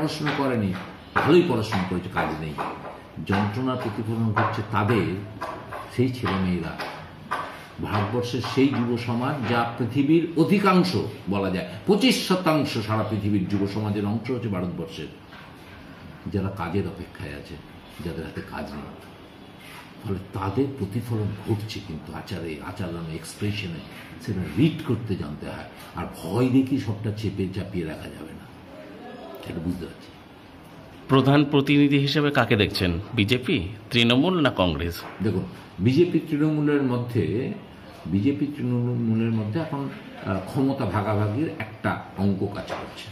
পড়াশোনা করেনি, ভালোই পড়াশোনা করেছে, কাজ নেই। যন্ত্রণার প্রতিফলন হচ্ছে তাদের সেই ছেলেমেয়েরা, ভারতবর্ষের সেই যুব সমাজ যা পৃথিবীর অধিকাংশ, বলা যায় 25% সারা পৃথিবীর যুব সমাজের অংশ হচ্ছে ভারতবর্ষের, যারা কাজের অপেক্ষায় আছে, যাদের হাতে কাজ নেই। ফলে তাদের প্রতিফলন ঘটছে কিন্তু আচারে, আচরণ, এক্সপ্রেশনে। সেটা রিড করতে জানতে হয়। আর ভয় দেখি সবটা চেপে চাপিয়ে রাখা যাবে না, সেটা বুঝতে পারছি। প্রধান প্রতিনিধি হিসেবে কাকে দেখছেন, বিজেপি, তৃণমূল না কংগ্রেস? দেখুন, বিজেপি তৃণমূলের মধ্যে এখন ক্ষমতা ভাগাভাগির একটা অঙ্ক কাজ করছে।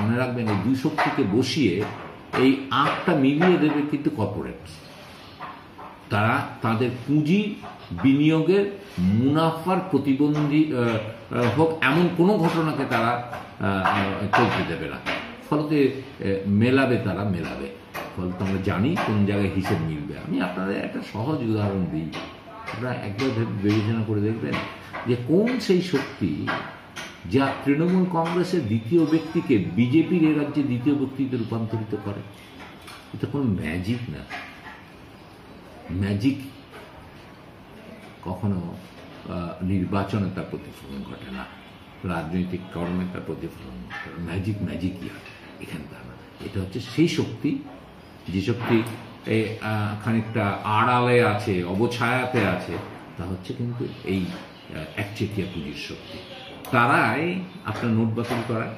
মনে রাখবেন, এই দুই শক্তিকে বসিয়ে এই আঁকটা মিলিয়ে দেবে কিন্তু কর্পোরেট। তারা তাদের পুঁজি বিনিয়োগের মুনাফার প্রতিবন্ধী হোক এমন কোনো ঘটনাকে তারা চলতে দেবে না। ফলতে তারা মেলাবে। ফলে আমরা জানি কোন জায়গায় হিসেব মিলবে। আমি আপনাদের একটা সহজ উদাহরণ দিই, আপনারা একবার বিবেচনা করে দেখবেন যে কোন সেই শক্তি যা তৃণমূল কংগ্রেসের দ্বিতীয় ব্যক্তিকে বিজেপির এ রাজ্যে দ্বিতীয় ব্যক্তিতে রূপান্তরিত করে। এটা কোনো ম্যাজিক না। ম্যাজিক কখনো নির্বাচনে তার প্রতিফলন ঘটে না, রাজনৈতিক কর্মে তার প্রতিফলন ঘটে না। ম্যাজিকই হয় এখানে, তা না। এটা হচ্ছে সেই শক্তি, যে শক্তি খানিকটা আড়ালে আছে, অবছায়াতে আছে, তা হচ্ছে কিন্তু এই একচেটিয়া পুঁজির শক্তি। তারাই আপনার নোট বাতিল করায়,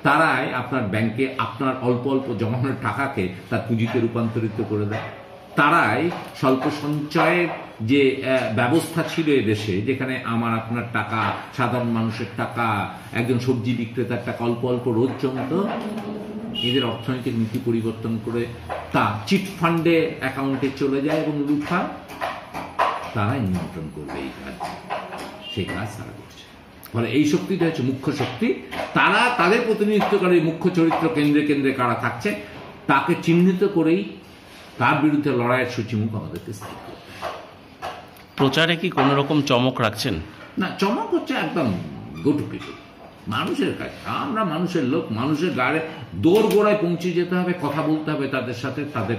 তারাই আপনার ব্যাংকে আপনার অল্প অল্প জমানোর টাকাকে তার পুঁজিতে রূপান্তরিত করে দেয়। তারাই স্বল্প সঞ্চয়ের যে ব্যবস্থা ছিল এদেশে, যেখানে আমার আপনার টাকা, সাধারণ মানুষের টাকা, একজন সবজি বিক্রেতার টাকা অল্প অল্প রোজ জমত, এদের অর্থনৈতিক নীতি পরিবর্তন করে তা চিটফান্ডে অ্যাকাউন্টে চলে যায় এবং লুঠা, তারাই নিয়ন্ত্রণ করবে এই কাজ। সেই কাজ তারা করছে। ফলে এই শক্তিটা হচ্ছে মুখ্য শক্তি। তারা তাদের প্রতিনিধিত্বকারী মুখ্য চরিত্র কেন্দ্রে কেন্দ্রে কারা থাকছে, তাকে চিহ্নিত করেই তার বিরুদ্ধে লড়াইয়ের সূচিমুখ আমাদেরকে স্থির করতে হবে। প্রচারে কি কোনো রকম চমক রাখছেন? না, চমক হচ্ছে একদম গোটুপিটু মানুষের কাজ। আমরা মানুষের লোক, মানুষের গাড়ে দৌড় গোড়ায় পৌঁছে যেতে হবে, কথা বলতে হবে তাদের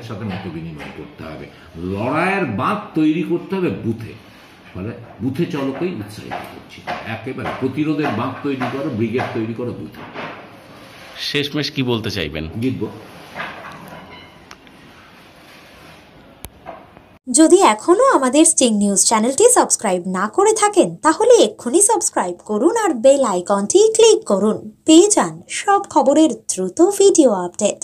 সাথে মত বিনিময় করতে হবে, লড়াইয়ের বাঁধ তৈরি করতে হবে বুথে। ফলে বুথে চলকেই উৎসাহিত করছি, একেবারে প্রতিরোধের বাঁধ তৈরি করো, ব্রিগেড তৈরি করো বুথে। শেষমেশ কি বলতে চাইবেন? জিতব। যদি এখনো আমাদের স্টিং নিউজ চ্যানেলটি সাবস্ক্রাইব না করে থাকেন, তাহলে এক্ষুনি সাবস্ক্রাইব করুন আর বেল আইকনটি ক্লিক করুন। পেয়ে যান সব খবরের দ্রুত ভিডিও আপডেট।